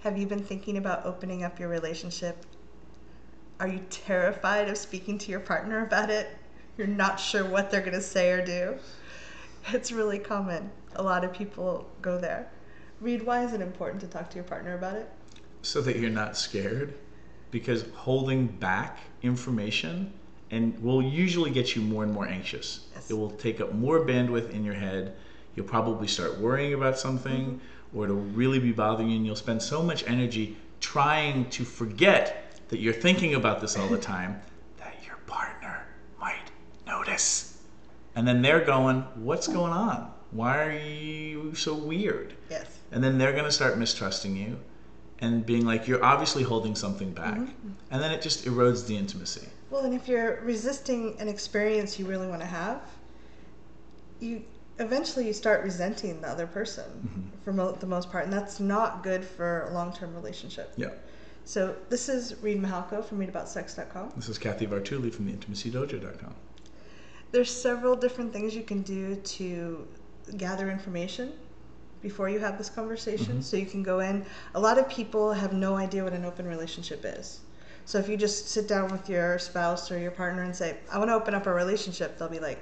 Have you been thinking about opening up your relationship? Are you terrified of speaking to your partner about it? You're not sure what they're going to say or do? It's really common. A lot of people go there. Reid, why is it important to talk to your partner about it? So that you're not scared, because holding back information and will usually get you more and more anxious. Yes. It will take up more bandwidth in your head. You'll probably start worrying about something, or it'll really be bothering you, and you'll spend so much energy trying to forget that you're thinking about this all the time that your partner might notice. And then they're going, what's going on? Why are you so weird? Yes. And then they're going to start mistrusting you and being like, you're obviously holding something back. And then it just erodes the intimacy. Well, and if you're resisting an experience you really want to have, you eventually start resenting the other person for the most part, and that's not good for a long-term relationship. Yeah. So this is Reid Mahalko from ReidAboutSex.com. This is Cathy from theintimacydojo.com. There's several different things you can do to gather information before you have this conversation. So you can go in. A lot of people have no idea what an open relationship is. So if you just sit down with your spouse or your partner and say, I want to open up a relationship, they'll be like...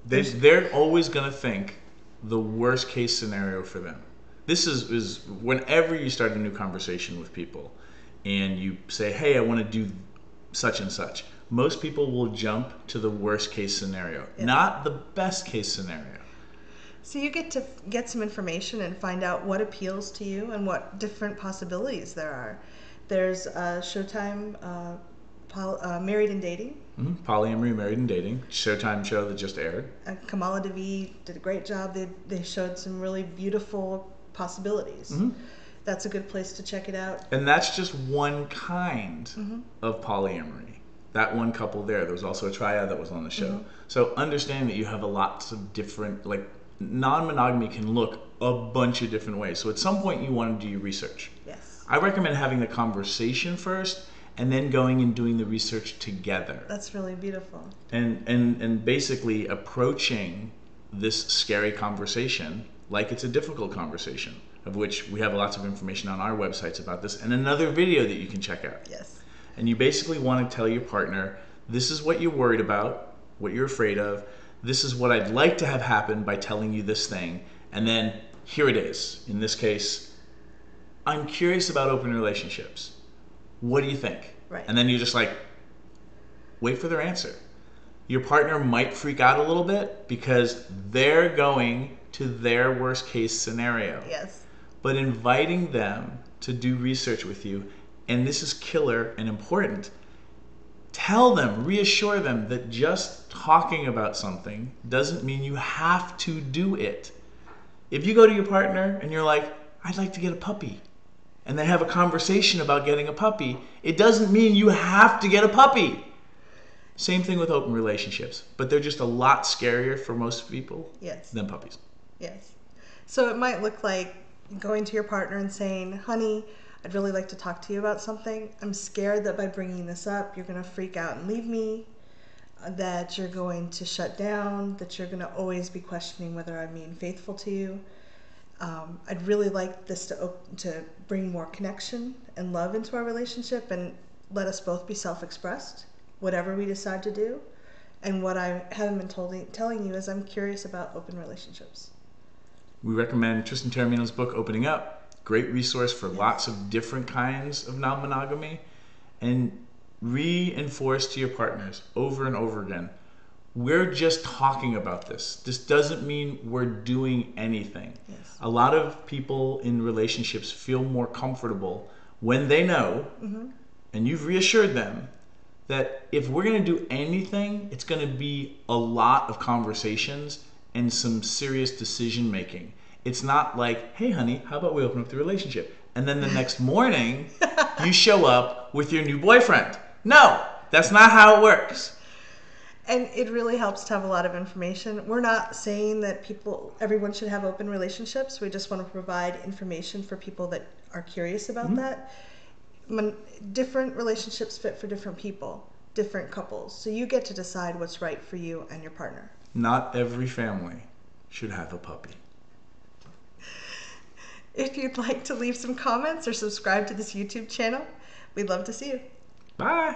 They're always going to think the worst case scenario for them. This is whenever you start a new conversation with people and you say, hey, I want to do such and such. Most people will jump to the worst case scenario, not the best case scenario. So you get to get some information and find out what appeals to you and what different possibilities there are. There's Showtime Married and Dating. Polyamory, Married and Dating, Showtime show that just aired. Kamala Devi did a great job. They showed some really beautiful possibilities. That's a good place to check it out. And that's just one kind of polyamory. That one couple there was also a triad that was on the show. So understand that you have a lots of different, like, non-monogamy can look a bunch of different ways. So at some point you want to do your research. Yes. I recommend having the conversation first and then going and doing the research together. That's really beautiful. And basically approaching this scary conversation like it's a difficult conversation, of which we have lots of information on our websites about this and another video that you can check out. Yes. And you basically want to tell your partner, this is what you're worried about, what you're afraid of. This is what I'd like to have happen by telling you this thing. And then here it is. In this case, I'm curious about open relationships. What do you think? Right. And then you just like, wait for their answer. Your partner might freak out a little bit because they're going to their worst case scenario. Yes. But inviting them to do research with you, and this is killer and important, tell them, reassure them that just talking about something doesn't mean you have to do it. If you go to your partner and you're like, I'd like to get a puppy, and they have a conversation about getting a puppy, it doesn't mean you have to get a puppy. Same thing with open relationships, but they're just a lot scarier for most people than puppies. Yes. So it might look like going to your partner and saying, honey, I'd really like to talk to you about something. I'm scared that by bringing this up, you're going to freak out and leave me, that you're going to shut down, that you're going to always be questioning whether I'm being faithful to you. I'd really like this to bring more connection and love into our relationship and let us both be self-expressed, whatever we decide to do. And what I haven't been telling you is I'm curious about open relationships. We recommend Tristan Taormino's book, Opening Up. Great resource for lots of different kinds of non-monogamy. And reinforce to your partners over and over again, we're just talking about this. This doesn't mean we're doing anything. Yes. A lot of people in relationships feel more comfortable when they know, and you've reassured them, that if we're going to do anything, it's going to be a lot of conversations and some serious decision making. It's not like, hey honey, how about we open up the relationship? And then the next morning, you show up with your new boyfriend. No, that's not how it works. And it really helps to have a lot of information. We're not saying that everyone should have open relationships. We just want to provide information for people that are curious about that. Different relationships fit for different people, different couples. So you get to decide what's right for you and your partner. Not every family should have a puppy. If you'd like to leave some comments or subscribe to this YouTube channel, we'd love to see you. Bye.